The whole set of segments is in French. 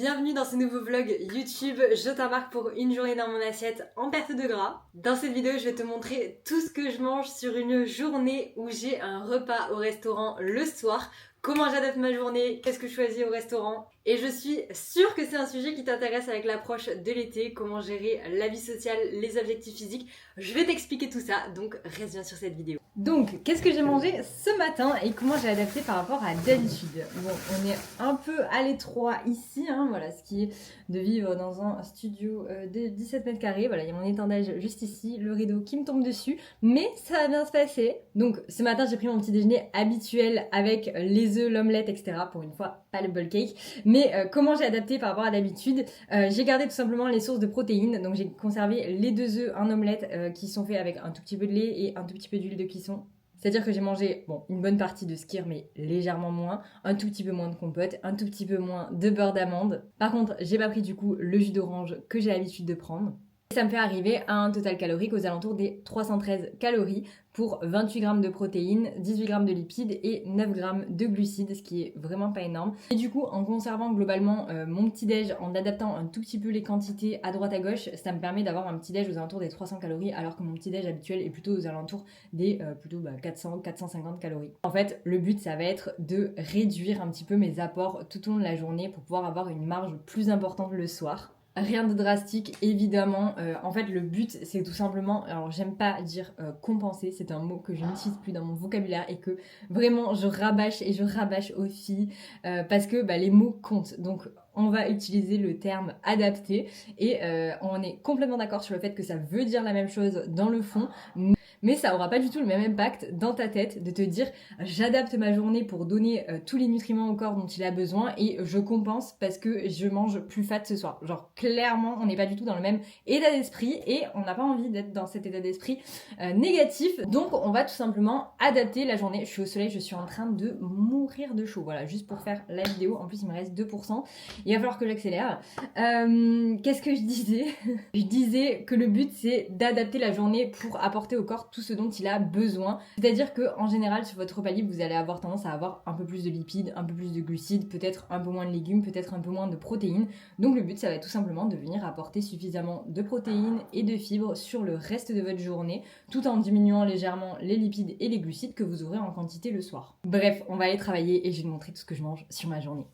bienvenue dans ce nouveau vlog YouTube. Je t'embarque pour une journée dans mon assiette en perte de gras. Dans cette vidéo, je vais te montrer tout ce que je mange sur une journée où j'ai un repas au restaurant le soir. Comment j'adapte ma journée, qu'est-ce que je choisis au restaurant. Et je suis sûre que c'est un sujet qui t'intéresse avec l'approche de l'été, comment gérer la vie sociale, les objectifs physiques. Je vais t'expliquer tout ça, donc reste bien sur cette vidéo. Donc, qu'est-ce que j'ai mangé ce matin et comment j'ai adapté par rapport à d'habitude. Bon, on est un peu à l'étroit ici, hein, voilà, ce qui est de vivre dans un studio de 17 mètres carrés. Voilà, il y a mon étendage juste ici, le rideau qui me tombe dessus, mais ça va bien se passer. Donc, ce matin, j'ai pris mon petit déjeuner habituel avec les œufs, l'omelette, etc. Pour une fois, pas le bol cake. Mais comment j'ai adapté par rapport à d'habitude, j'ai gardé tout simplement les sources de protéines. Donc, j'ai conservé les 2 œufs, un omelette qui sont faits avec un tout petit peu de lait et un tout petit peu d'huile de cuisson. C'est-à-dire que j'ai mangé une bonne partie de skyr, mais légèrement moins, un tout petit peu moins de compote, un tout petit peu moins de beurre d'amande. Par contre, j'ai pas pris du coup le jus d'orange que j'ai l'habitude de prendre. Et ça me fait arriver à un total calorique aux alentours des 313 calories pour 28 grammes de protéines, 18 grammes de lipides et 9 grammes de glucides, ce qui est vraiment pas énorme. Et du coup, en conservant globalement mon petit-déj, en adaptant un tout petit peu les quantités à droite à gauche, ça me permet d'avoir un petit-déj aux alentours des 300 calories, alors que mon petit-déj habituel est plutôt aux alentours des 400-450 calories. En fait, le but, ça va être de réduire un petit peu mes apports tout au long de la journée pour pouvoir avoir une marge plus importante le soir. Rien de drastique, évidemment. En fait, le but, c'est tout simplement... Alors, j'aime pas dire compenser. C'est un mot que je n'utilise plus dans mon vocabulaire et que vraiment, je rabâche et je rabâche aux filles parce que les mots comptent. Donc, on va utiliser le terme adapté et on est complètement d'accord sur le fait que ça veut dire la même chose dans le fond. Mais ça aura pas du tout le même impact dans ta tête de te dire j'adapte ma journée pour donner tous les nutriments au corps dont il a besoin et je compense parce que je mange plus fat ce soir. Genre clairement on n'est pas du tout dans le même état d'esprit et on n'a pas envie d'être dans cet état d'esprit négatif. Donc on va tout simplement adapter la journée. Je suis au soleil, je suis en train de mourir de chaud. Voilà, juste pour faire la vidéo. En plus il me reste 2%. Il va falloir que j'accélère. Qu'est-ce que je disais? Je disais que le but c'est d'adapter la journée pour apporter au corps tout ce dont il a besoin. C'est-à-dire que en général sur votre repas libre vous allez avoir tendance à avoir un peu plus de lipides, un peu plus de glucides, peut-être un peu moins de légumes, peut-être un peu moins de protéines. Donc le but ça va être tout simplement de venir apporter suffisamment de protéines et de fibres sur le reste de votre journée tout en diminuant légèrement les lipides et les glucides que vous aurez en quantité le soir. Bref, on va aller travailler et je vais vous montrer tout ce que je mange sur ma journée.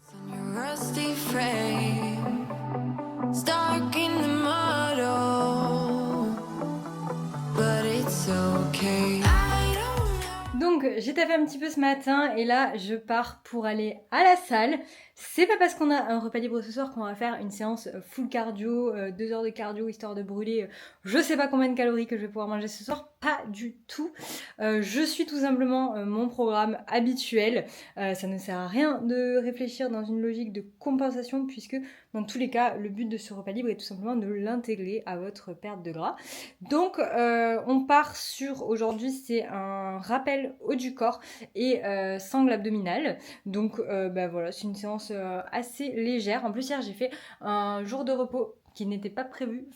Donc j'ai taffé un petit peu ce matin et là je pars pour aller à la salle. C'est pas parce qu'on a un repas libre ce soir qu'on va faire une séance full cardio, 2 heures de cardio histoire de brûler je sais pas combien de calories que je vais pouvoir manger ce soir, pas du tout. Je suis tout simplement mon programme habituel. Ça ne sert à rien de réfléchir dans une logique de compensation puisque dans tous les cas le but de ce repas libre est tout simplement de l'intégrer à votre perte de gras. Donc on part sur aujourd'hui c'est un rappel haut du corps et sangle abdominale. Donc voilà, c'est une séance assez légère. En plus hier j'ai fait un jour de repos qui n'était pas prévu,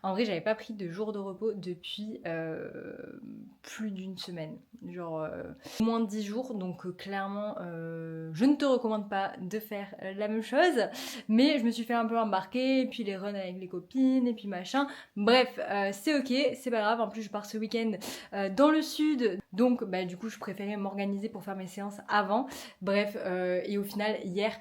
En vrai, j'avais pas pris de jour de repos depuis plus d'une semaine, genre moins de 10 jours. Donc clairement, je ne te recommande pas de faire la même chose. Mais je me suis fait un peu embarquer, et puis les runs avec les copines, et puis machin. Bref, c'est ok, c'est pas grave. En plus, je pars ce week-end dans le sud. Donc du coup, je préférais m'organiser pour faire mes séances avant. Bref, et au final, hier,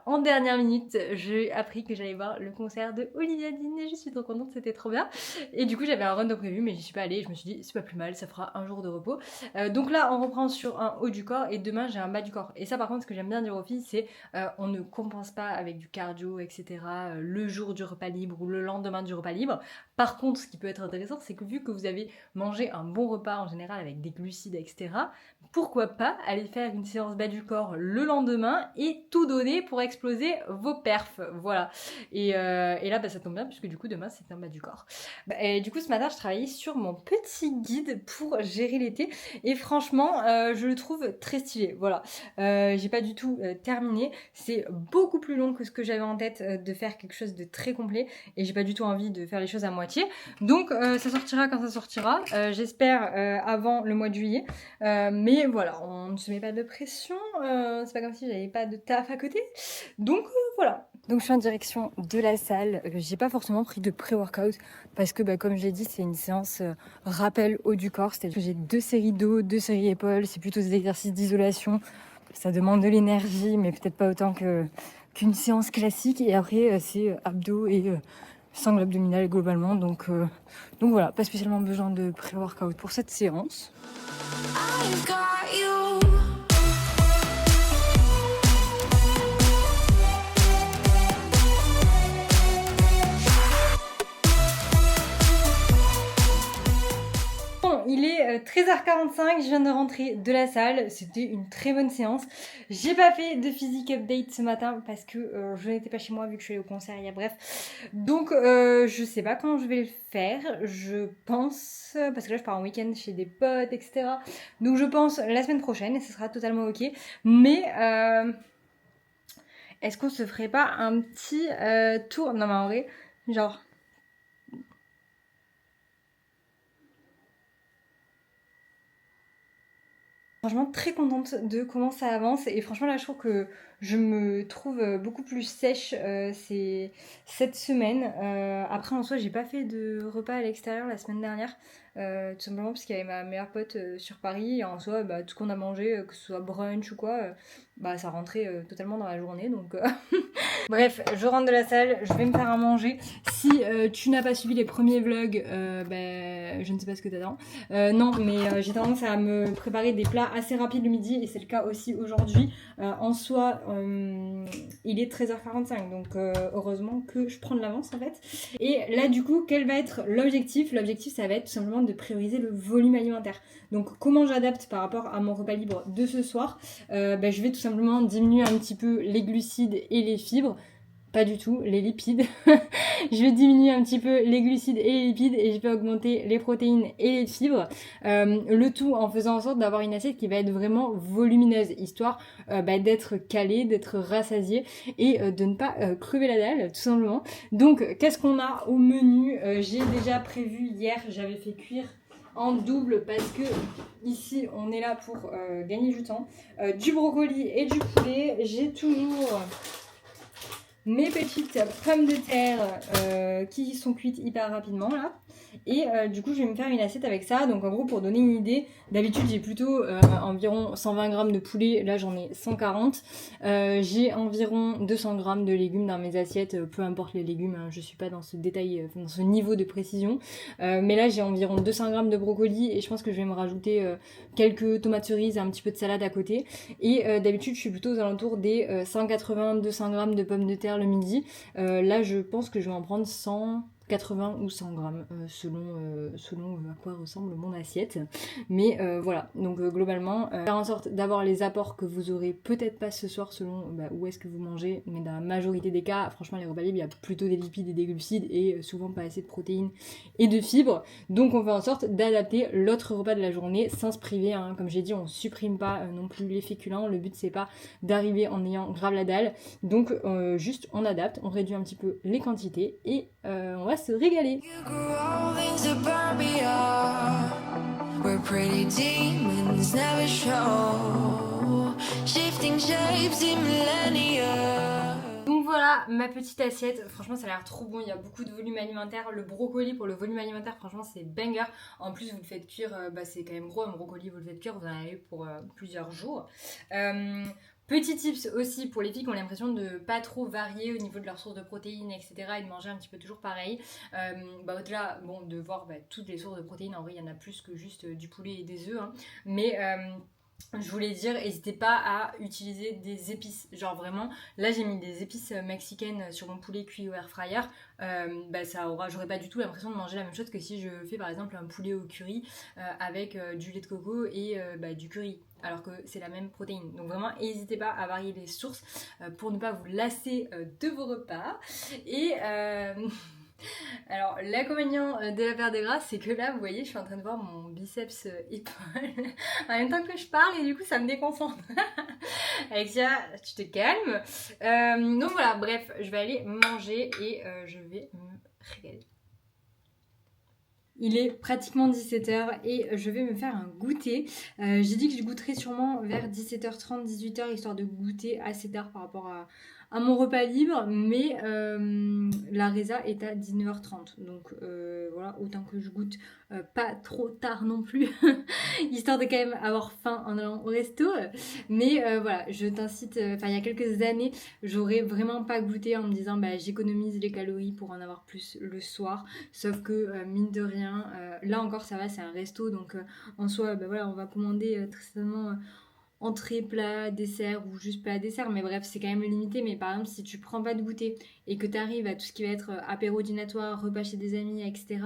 en dernière minute, j'ai appris que j'allais voir le concert de Olivia Dean. Je suis trop contente, c'était trop bien. Et du coup j'avais un run de prévu mais j'y suis pas allée. Je me suis dit c'est pas plus mal, ça fera un jour de repos. Donc là on reprend sur un haut du corps et demain j'ai un bas du corps. Et ça par contre ce que j'aime bien dire aux filles c'est on ne compense pas avec du cardio etc. Le jour du repas libre ou le lendemain du repas libre. Par contre ce qui peut être intéressant c'est que vu que vous avez mangé un bon repas en général avec des glucides etc. Pourquoi pas aller faire une séance bas du corps le lendemain et tout donner pour exploser vos perfs. Voilà. Et là ça tombe bien puisque du coup demain c'est un bas du corps. Et du coup ce matin je travaillais sur mon petit guide pour gérer l'été et franchement je le trouve très stylé. Voilà, j'ai pas du tout terminé, c'est beaucoup plus long que ce que j'avais en tête de faire quelque chose de très complet et j'ai pas du tout envie de faire les choses à moitié. Donc ça sortira quand ça sortira, j'espère avant le mois de juillet, mais Mais voilà, on ne se met pas de pression, c'est pas comme si j'avais pas de taf à côté. Donc voilà. Donc je suis en direction de la salle. J'ai pas forcément pris de pré-workout parce que comme j'ai dit, c'est une séance rappel haut du corps. C'est-à-dire que j'ai 2 séries dos, 2 séries épaules. C'est plutôt des exercices d'isolation. Ça demande de l'énergie, mais peut-être pas autant qu'une séance classique. Et après, c'est abdos et sangle abdominale globalement. Donc voilà, pas spécialement besoin de pré-workout pour cette séance. I've got you. Bon, il est 13h45, je viens de rentrer de la salle, c'était une très bonne séance. J'ai pas fait de physique update ce matin parce que je n'étais pas chez moi vu que je suis allée au concert hier, bref. Donc je sais pas quand je vais le faire, je pense, parce que là je pars en week-end chez des potes, etc. Donc je pense la semaine prochaine et ce sera totalement ok. Mais est-ce qu'on se ferait pas un petit tour, non mais en vrai, genre... Franchement très contente de comment ça avance et franchement là je trouve que je me trouve beaucoup plus sèche cette semaine. Après en soi j'ai pas fait de repas à l'extérieur la semaine dernière, tout simplement parce qu'il y avait ma meilleure pote sur Paris et en soi tout ce qu'on a mangé, que ce soit brunch ou quoi, ça rentrait totalement dans la journée donc... Bref, je rentre de la salle, je vais me faire à manger. Si tu n'as pas suivi les premiers vlogs, je ne sais pas ce que t'attends. Non, mais j'ai tendance à me préparer des plats assez rapides le midi et c'est le cas aussi aujourd'hui. En soi, il est 13h45, donc heureusement que je prends de l'avance en fait. Et là du coup, quel va être l'objectif? L'objectif, ça va être tout simplement de prioriser le volume alimentaire. Donc comment j'adapte par rapport à mon repas libre de ce soir? Je vais tout simplement diminuer un petit peu les glucides et les fibres. Pas du tout, les lipides. Je vais diminuer un petit peu les glucides et les lipides et je vais augmenter les protéines et les fibres. Le tout en faisant en sorte d'avoir une assiette qui va être vraiment volumineuse, histoire d'être calée, d'être rassasiée et de ne pas crever la dalle, tout simplement. Donc, qu'est-ce qu'on a au menu? J'ai déjà prévu hier, j'avais fait cuire en double parce que ici on est là pour gagner du temps. Du brocoli et du poulet. J'ai toujours mes petites pommes de terre qui sont cuites hyper rapidement là. Et du coup je vais me faire une assiette avec ça. Donc en gros pour donner une idée, d'habitude j'ai plutôt environ 120 grammes de poulet, là j'en ai 140. J'ai environ 200 grammes de légumes dans mes assiettes, peu importe les légumes, hein, je suis pas dans ce détail, dans ce niveau de précision. Mais là j'ai environ 200 grammes de brocoli et je pense que je vais me rajouter quelques tomates cerises et un petit peu de salade à côté. Et d'habitude je suis plutôt aux alentours des 180-200 grammes de pommes de terre le midi. Là je pense que je vais en prendre 180 ou 100 grammes selon à quoi ressemble mon assiette. Mais voilà, donc globalement faire en sorte d'avoir les apports que vous aurez peut-être pas ce soir selon où est-ce que vous mangez, mais dans la majorité des cas franchement les repas libres il y a plutôt des lipides et des glucides et souvent pas assez de protéines et de fibres. Donc on fait en sorte d'adapter l'autre repas de la journée sans se priver, hein. Comme j'ai dit on supprime pas non plus les féculents, le but c'est pas d'arriver en ayant grave la dalle. Donc juste on adapte, on réduit un petit peu les quantités et on va se régaler. Donc voilà ma petite assiette, franchement ça a l'air trop bon, il y a beaucoup de volume alimentaire, le brocoli pour le volume alimentaire franchement c'est banger, en plus vous le faites cuire, c'est quand même gros un brocoli, vous le faites cuire, vous en avez pour plusieurs jours. Petit tips aussi pour les filles qui ont l'impression de pas trop varier au niveau de leur source de protéines, etc. et de manger un petit peu toujours pareil. Au-delà de voir toutes les sources de protéines, en vrai il y en a plus que juste du poulet et des œufs. Hein. Mais je voulais dire, n'hésitez pas à utiliser des épices. Genre vraiment, là j'ai mis des épices mexicaines sur mon poulet cuit au air fryer. J'aurais pas du tout l'impression de manger la même chose que si je fais par exemple un poulet au curry avec du lait de coco et du curry. Alors que c'est la même protéine. Donc vraiment, n'hésitez pas à varier les sources pour ne pas vous lasser de vos repas. Et alors l'inconvénient de la perte de gras, c'est que là, vous voyez, je suis en train de voir mon biceps épaule en même temps que je parle et du coup, ça me déconcentre. Alexia, tu te calmes. Donc voilà, bref, je vais aller manger et je vais me régaler. Il est pratiquement 17h et je vais me faire un goûter. J'ai dit que je goûterais sûrement vers 17h30, 18h, histoire de goûter assez tard par rapport à mon repas libre. Mais la résa est à 19h30. Donc voilà, autant que je goûte pas trop tard non plus. Histoire de quand même avoir faim en allant au resto. Mais voilà, je t'incite, il y a quelques années, j'aurais vraiment pas goûté en me disant j'économise les calories pour en avoir plus le soir. Sauf que mine de rien, là encore ça va, c'est un resto, donc en soi, voilà, on va commander très certainement entrée, plat, dessert ou juste plat, dessert, mais bref, c'est quand même limité. Mais par exemple, si tu prends pas de goûter et que tu arrives à tout ce qui va être apéro dînatoire, repas chez des amis, etc.,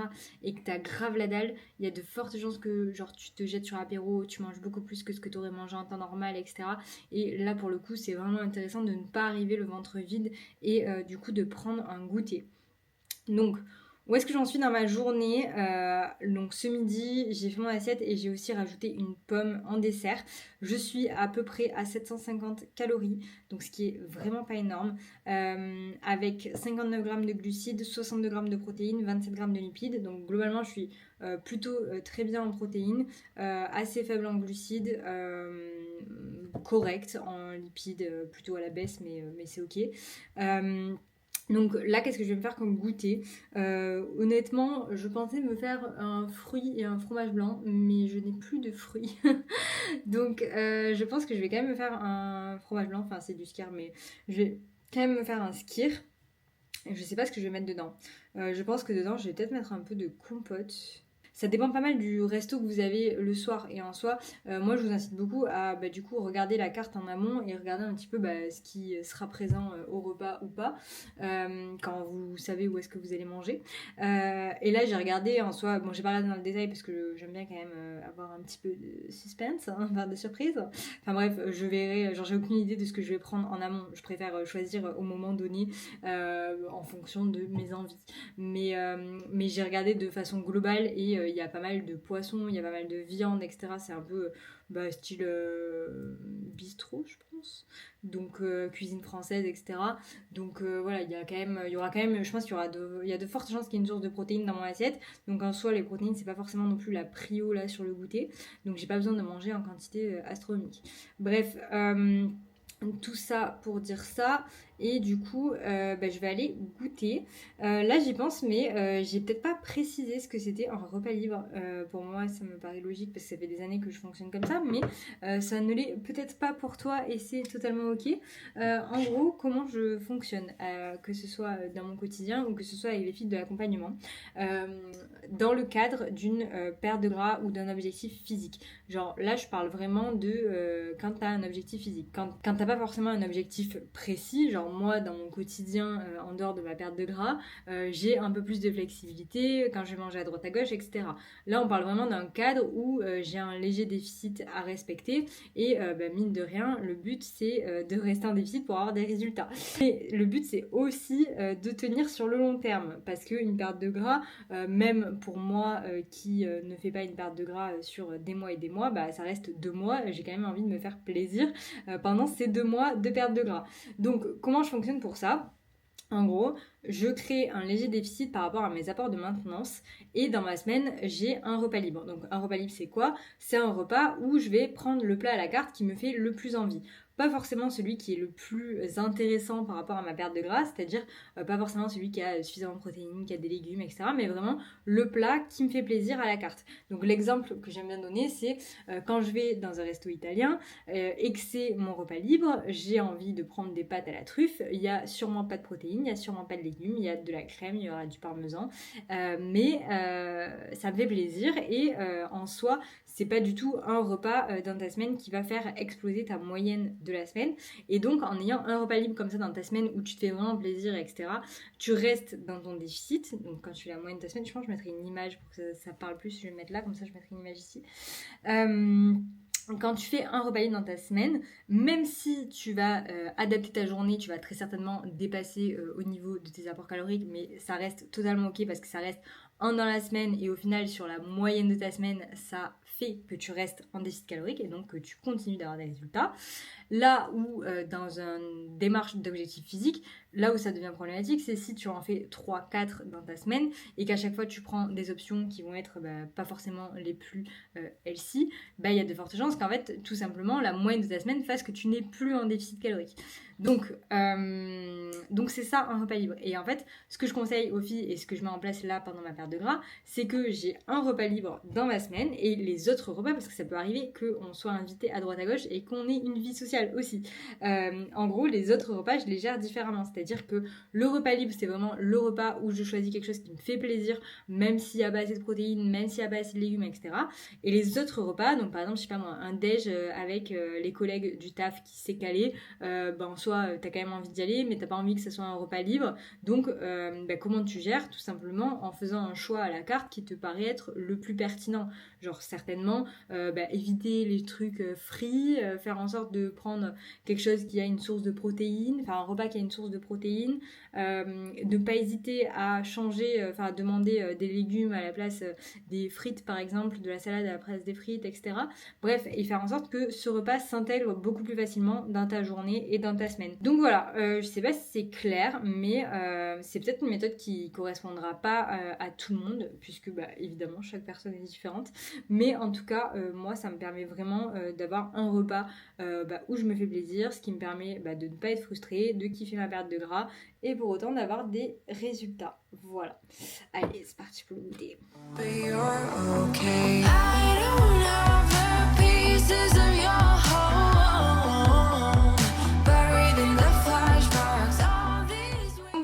et que tu as grave la dalle, il y a de fortes chances que genre tu te jettes sur apéro, tu manges beaucoup plus que ce que tu aurais mangé en temps normal, etc. Et là, pour le coup, c'est vraiment intéressant de ne pas arriver le ventre vide et du coup de prendre un goûter. Donc, où est-ce que j'en suis dans ma journée? Donc ce midi, j'ai fait mon assiette et j'ai aussi rajouté une pomme en dessert. Je suis à peu près à 750 calories, donc ce qui est vraiment pas énorme, avec 59 grammes de glucides, 62 grammes de protéines, 27 grammes de lipides. Donc globalement, je suis plutôt très bien en protéines, assez faible en glucides, correct en lipides, plutôt à la baisse, mais c'est ok. Donc là, qu'est-ce que je vais me faire comme goûter? Honnêtement, je pensais me faire un fruit et un fromage blanc, mais je n'ai plus de fruits. Donc je pense que je vais quand même me faire un fromage blanc, enfin c'est du skyr, mais je vais quand même me faire un skyr. Je sais pas ce que je vais mettre dedans. Je pense que dedans, je vais peut-être mettre un peu de compote. Ça dépend pas mal du resto que vous avez le soir, et en soi, moi je vous incite beaucoup à du coup regarder la carte en amont et regarder un petit peu ce qui sera présent au repas ou pas, quand vous savez où est-ce que vous allez manger. Et là j'ai regardé en soi, bon j'ai pas regardé dans le détail parce que j'aime bien quand même avoir un petit peu de suspense, hein, enfin de surprise. Enfin bref, je verrai, genre j'ai aucune idée de ce que je vais prendre en amont. Je préfère choisir au moment donné en fonction de mes envies. Mais j'ai regardé de façon globale et il y a pas mal de poissons, il y a pas mal de viande, etc. C'est un peu style bistrot, je pense. Donc cuisine française, etc. Donc voilà, il y aura quand même, je pense il y a de fortes chances qu'il y ait une source de protéines dans mon assiette. Donc en soi, les protéines, c'est pas forcément non plus la prio là sur le goûter. Donc j'ai pas besoin de manger en quantité astronomique. Bref, tout ça pour dire ça. Et du coup, je vais aller goûter. Là, j'y pense, mais j'ai peut-être pas précisé ce que c'était un repas libre. Pour moi, ça me paraît logique parce que ça fait des années que je fonctionne comme ça, mais ça ne l'est peut-être pas pour toi et c'est totalement ok. En gros, comment je fonctionne, que ce soit dans mon quotidien ou que ce soit avec les filles de l'accompagnement, dans le cadre d'une perte de gras ou d'un objectif physique. Genre là, je parle vraiment de quand tu as un objectif physique. Quand t'as pas forcément un objectif précis, genre moi, dans mon quotidien, en dehors de ma perte de gras, j'ai un peu plus de flexibilité quand je vais manger à droite à gauche, etc. Là, on parle vraiment d'un cadre où j'ai un léger déficit à respecter et mine de rien, le but, c'est de rester en déficit pour avoir des résultats. Et le but, c'est aussi de tenir sur le long terme parce qu'une perte de gras, même pour moi qui ne fait pas une perte de gras sur des mois et des mois, ça reste 2 mois, j'ai quand même envie de me faire plaisir pendant ces 2 mois de perte de gras. Donc comment je fonctionne pour ça? En gros, je crée un léger déficit par rapport à mes apports de maintenance et dans ma semaine, j'ai un repas libre. Donc un repas libre, c'est quoi? C'est un repas où je vais prendre le plat à la carte qui me fait le plus envie. Pas forcément celui qui est le plus intéressant par rapport à ma perte de gras, c'est-à-dire pas forcément celui qui a suffisamment de protéines, qui a des légumes, etc. Mais vraiment le plat qui me fait plaisir à la carte. Donc l'exemple que j'aime bien donner, c'est quand je vais dans un resto italien et que c'est mon repas libre, j'ai envie de prendre des pâtes à la truffe. Il n'y a sûrement pas de protéines, il n'y a sûrement pas de légumes, il y a de la crème, il y aura du parmesan. Mais ça me fait plaisir et en soi, c'est pas du tout un repas dans ta semaine qui va faire exploser ta moyenne de la semaine. Et donc, en ayant un repas libre comme ça dans ta semaine où tu te fais vraiment plaisir, etc., tu restes dans ton déficit. Donc, quand tu fais la moyenne de ta semaine, je pense que je mettrai une image pour que ça parle plus. Je vais le mettre là, comme ça, je mettrai une image ici. Quand tu fais un repas libre dans ta semaine, même si tu vas adapter ta journée, tu vas très certainement dépasser au niveau de tes apports caloriques, mais ça reste totalement ok parce que ça reste un dans la semaine et au final sur la moyenne de ta semaine, ça fait que tu restes en déficit calorique et donc que tu continues d'avoir des résultats. Là où dans une démarche d'objectif physique, là où ça devient problématique, c'est si tu en fais 3-4 dans ta semaine et qu'à chaque fois tu prends des options qui vont être pas forcément les plus healthy, il y a de fortes chances qu'en fait, tout simplement, la moyenne de ta semaine fasse que tu n'es plus en déficit calorique. Donc c'est ça un repas libre. Et en fait, ce que je conseille aux filles et ce que je mets en place là pendant ma perte de gras, c'est que j'ai un repas libre dans ma semaine et les autres repas, parce que ça peut arriver qu'on soit invité à droite à gauche et qu'on ait une vie sociale aussi. En gros, les autres repas, je les gère différemment. C'est-à-dire que le repas libre, c'est vraiment le repas où je choisis quelque chose qui me fait plaisir, même s'il n'y a pas assez de protéines, même s'il n'y a pas assez de légumes, etc. Et les autres repas, donc par exemple, je sais pas moi, un déj avec les collègues du taf qui s'est calé, en soi, t'as quand même envie d'y aller, mais t'as pas envie que ce soit un repas libre. Donc, comment tu gères? Tout simplement en faisant un choix à la carte qui te paraît être le plus pertinent. Genre, certainement, éviter les trucs frits, faire en sorte de prendre quelque chose qui a une source de protéines, enfin un repas qui a une source de protéines, ne pas hésiter à changer, à demander des légumes à la place des frites par exemple, de la salade à la place des frites, etc. Bref, et faire en sorte que ce repas s'intègre beaucoup plus facilement dans ta journée et dans ta semaine. Donc voilà, je sais pas si c'est clair, mais c'est peut-être une méthode qui correspondra pas à tout le monde, puisque évidemment chaque personne est différente, mais en tout cas moi ça me permet vraiment d'avoir un repas où je me fais plaisir, ce qui me permet de ne pas être frustrée, de kiffer ma perte de gras et pour autant d'avoir des résultats. Voilà. Allez, c'est parti pour le goûter.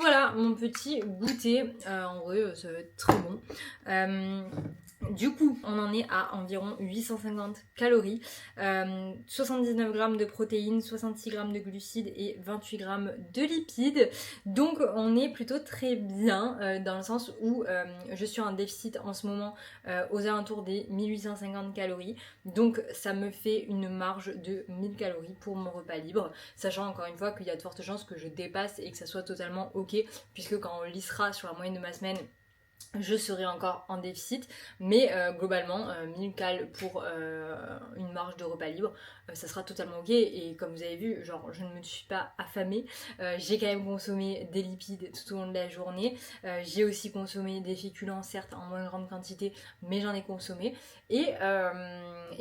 Voilà mon petit goûter. En vrai, ça va être très bon. Du coup, on en est à environ 850 calories, 79 grammes de protéines, 66 grammes de glucides et 28 grammes de lipides. Donc on est plutôt très bien dans le sens où je suis en déficit en ce moment aux alentours des 1850 calories. Donc ça me fait une marge de 1000 calories pour mon repas libre, sachant encore une fois qu'il y a de fortes chances que je dépasse et que ça soit totalement ok, puisque quand on lissera sur la moyenne de ma semaine, je serai encore en déficit, mais globalement 1000 cales pour une marge de repas libre, ça sera totalement ok. Et comme vous avez vu, genre je ne me suis pas affamée, j'ai quand même consommé des lipides tout au long de la journée, j'ai aussi consommé des féculents, certes en moins grande quantité, mais j'en ai consommé, et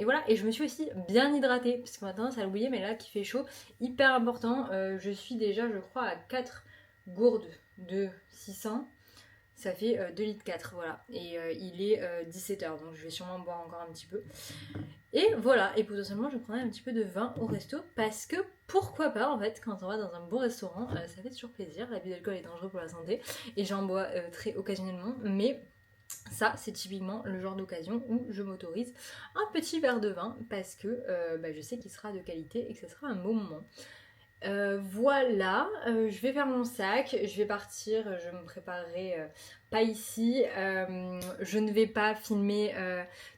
voilà. Et je me suis aussi bien hydratée, parce que maintenant ça l'oublier, mais là qu'il fait chaud, hyper important, je suis déjà je crois à 4 gourdes de 600. Ça fait 2 litres 4, voilà. Et il est 17h, donc je vais sûrement boire encore un petit peu. Et voilà, et potentiellement je prendrai un petit peu de vin au resto, parce que pourquoi pas, en fait, quand on va dans un beau restaurant, ça fait toujours plaisir. L'abus d'alcool est dangereux pour la santé, et j'en bois très occasionnellement, mais ça, c'est typiquement le genre d'occasion où je m'autorise un petit verre de vin, parce que je sais qu'il sera de qualité et que ce sera un beau moment. Voilà, je vais faire mon sac, je vais partir, je me préparerai pas ici, je ne vais pas filmer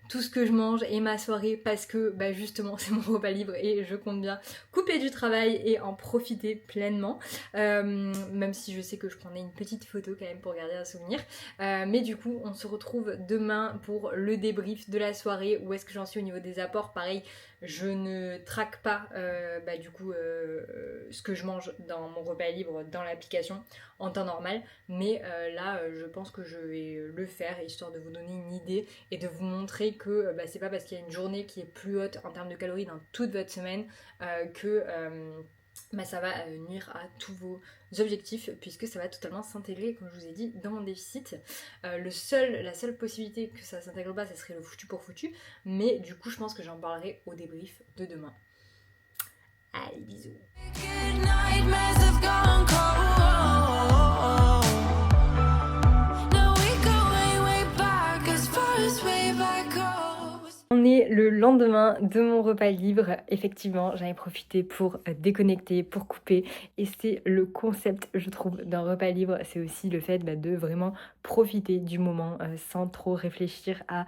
tout ce que je mange et ma soirée parce que justement c'est mon repas libre et je compte bien couper du travail et en profiter pleinement, même si je sais que je prendrai une petite photo quand même pour garder un souvenir, mais du coup on se retrouve demain pour le débrief de la soirée, où est-ce que j'en suis au niveau des apports. Pareil, je ne traque pas ce que je mange dans mon repas libre dans l'application en temps normal, mais là je pense que je vais le faire, histoire de vous donner une idée et de vous montrer que c'est pas parce qu'il y a une journée qui est plus haute en termes de calories dans toute votre semaine que ça va nuire à tous vos objectifs, puisque ça va totalement s'intégrer, comme je vous ai dit, dans mon déficit. La seule possibilité que ça s'intègre pas, ça serait le foutu pour foutu, mais du coup je pense que j'en parlerai au débrief de demain. Allez, bisous. On est le lendemain de mon repas libre. Effectivement, j'en ai profité pour déconnecter, pour couper. Et c'est le concept, je trouve, d'un repas libre. C'est aussi le fait de vraiment profiter du moment sans trop réfléchir à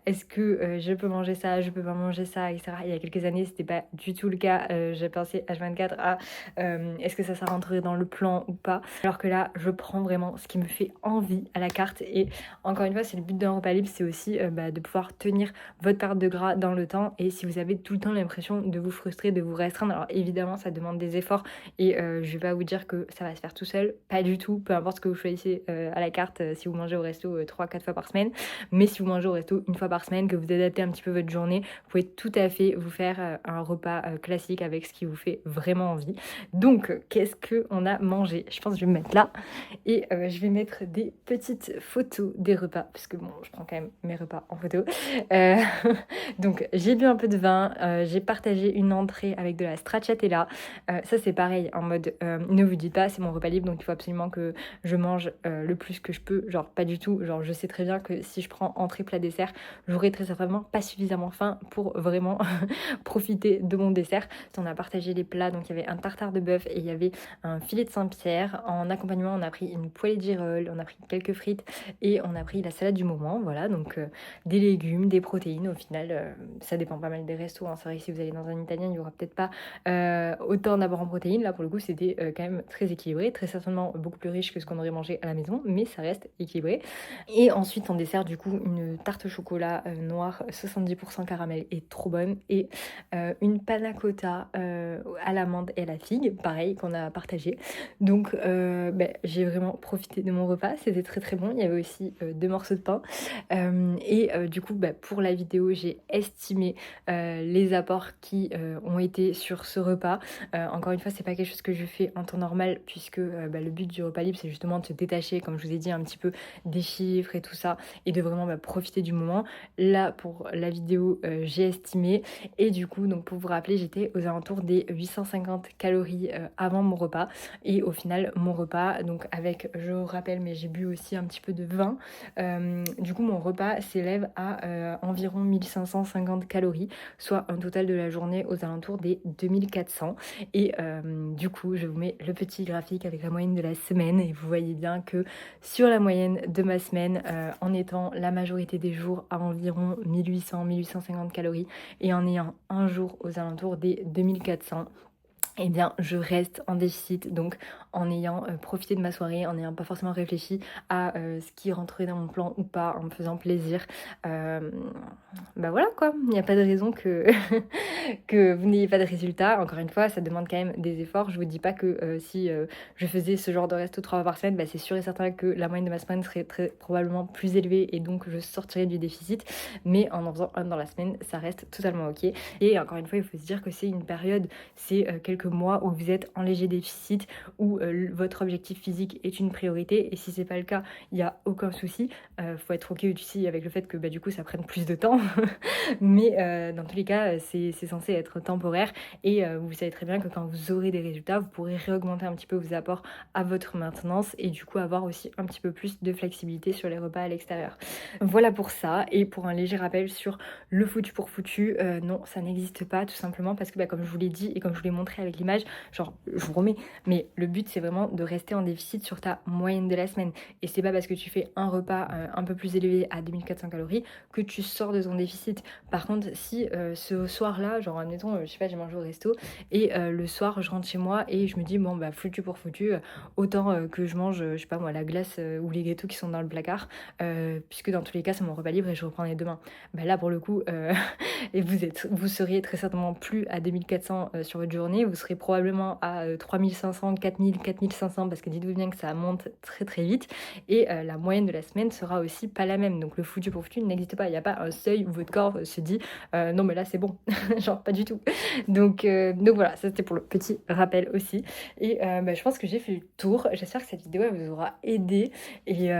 est-ce que je peux manger ça, je peux pas manger ça, etc. Il y a quelques années, c'était pas du tout le cas. J'ai pensé H24 à est-ce que ça rentrerait dans le plan ou pas. Alors que là, je prends vraiment ce qui me fait envie à la carte. Et encore une fois, c'est le but d'un repas libre, c'est aussi de pouvoir tenir votre perte de gras gras dans le temps et si vous avez tout le temps l'impression de vous frustrer, de vous restreindre. Alors évidemment ça demande des efforts et je vais pas vous dire que ça va se faire tout seul, pas du tout, peu importe ce que vous choisissez à la carte, si vous mangez au resto 3-4 fois par semaine, mais si vous mangez au resto une fois par semaine, que vous adaptez un petit peu votre journée, vous pouvez tout à fait vous faire un repas classique avec ce qui vous fait vraiment envie. Donc qu'est-ce qu'on a mangé? Je pense que je vais me mettre là et je vais mettre des petites photos des repas parce que bon, je prends quand même mes repas en photo. Donc j'ai bu un peu de vin, j'ai partagé une entrée avec de la stracciatella. Ça c'est pareil en mode ne vous dites pas c'est mon repas libre donc il faut absolument que je mange le plus que je peux, genre pas du tout, genre je sais très bien que si je prends entrée plat dessert j'aurai très certainement pas suffisamment faim pour vraiment profiter de mon dessert. On a partagé les plats, donc il y avait un tartare de bœuf et il y avait un filet de Saint-Pierre. En accompagnement on a pris une poêlée de girolles, on a pris quelques frites et on a pris la salade du moment, voilà, donc des légumes, des protéines. Au final ça dépend pas mal des restos, hein. C'est vrai que si vous allez dans un italien il y aura peut-être pas autant d'apport en protéines. Là pour le coup c'était quand même très équilibré, très certainement beaucoup plus riche que ce qu'on aurait mangé à la maison, mais ça reste équilibré. Et ensuite en dessert du coup une tarte au chocolat noir 70% caramel et trop bonne et une panna cotta à l'amande et à la figue, pareil qu'on a partagé. Donc j'ai vraiment profité de mon repas, c'était très très bon. Il y avait aussi 2 morceaux de pain et du coup pour la vidéo j'ai estimé les apports qui ont été sur ce repas. Encore une fois c'est pas quelque chose que je fais en temps normal puisque le but du repas libre c'est justement de se détacher, comme je vous ai dit, un petit peu des chiffres et tout ça et de vraiment profiter du moment. Là pour la vidéo j'ai estimé et du coup donc pour vous rappeler j'étais aux alentours des 850 calories avant mon repas et au final mon repas donc avec, je vous rappelle mais j'ai bu aussi un petit peu de vin, du coup mon repas s'élève à environ 1550 calories, soit un total de la journée aux alentours des 2400 et du coup je vous mets le petit graphique avec la moyenne de la semaine et vous voyez bien que sur la moyenne de ma semaine en étant la majorité des jours à environ 1800-1850 calories et en ayant un jour aux alentours des 2400, eh bien je reste en déficit, donc en ayant profité de ma soirée, en n'ayant pas forcément réfléchi à ce qui rentrait dans mon plan ou pas, en me faisant plaisir. Voilà quoi, il n'y a pas de raison que, que vous n'ayez pas de résultat. Encore une fois, ça demande quand même des efforts. Je vous dis pas que si je faisais ce genre de resto 3 fois par semaine, c'est sûr et certain que la moyenne de ma semaine serait très probablement plus élevée et donc je sortirais du déficit. Mais en faisant un dans la semaine, ça reste totalement ok. Et encore une fois, il faut se dire que c'est une période, c'est quelques mois où vous êtes en léger déficit, où votre objectif physique est une priorité et si c'est pas le cas, il n'y a aucun souci. Faut être ok aussi avec le fait que du coup ça prenne plus de temps mais dans tous les cas c'est censé être temporaire et vous savez très bien que quand vous aurez des résultats vous pourrez réaugmenter un petit peu vos apports à votre maintenance et du coup avoir aussi un petit peu plus de flexibilité sur les repas à l'extérieur. Voilà pour ça. Et pour un léger rappel sur le foutu pour foutu, non ça n'existe pas, tout simplement parce que comme je vous l'ai dit et comme je vous l'ai montré avec l'image, genre je vous remets, mais le but c'est vraiment de rester en déficit sur ta moyenne de la semaine et c'est pas parce que tu fais un repas un peu plus élevé à 2400 calories que tu sors de ton déficit. Par contre si ce soir là, genre admettons je sais pas, j'ai mangé au resto et le soir je rentre chez moi et je me dis bon foutu pour foutu, autant que je mange je sais pas moi la glace ou les gâteaux qui sont dans le placard puisque dans tous les cas c'est mon repas libre et je reprendrai demain. Là pour le coup et vous seriez très certainement plus à 2400 sur votre journée, vous serez probablement à 3500, 4000, 4500 parce que dites-vous bien que ça monte très très vite et la moyenne de la semaine sera aussi pas la même, donc le foutu pour foutu n'existe pas, il n'y a pas un seuil où votre corps se dit non mais là c'est bon, genre pas du tout. Donc voilà, ça c'était pour le petit rappel aussi et je pense que j'ai fait le tour. J'espère que cette vidéo elle vous aura aidé et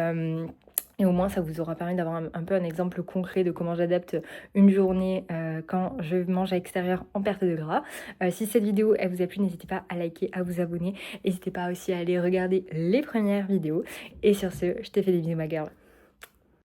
au moins ça vous aura permis d'avoir un peu un exemple concret de comment j'adapte une journée quand je mange à l'extérieur en perte de gras. Si cette vidéo elle vous a plu, n'hésitez pas à liker, à vous abonner, n'hésitez pas aussi à aller regarder les premières vidéos et sur ce je te fais des bisous ma girl.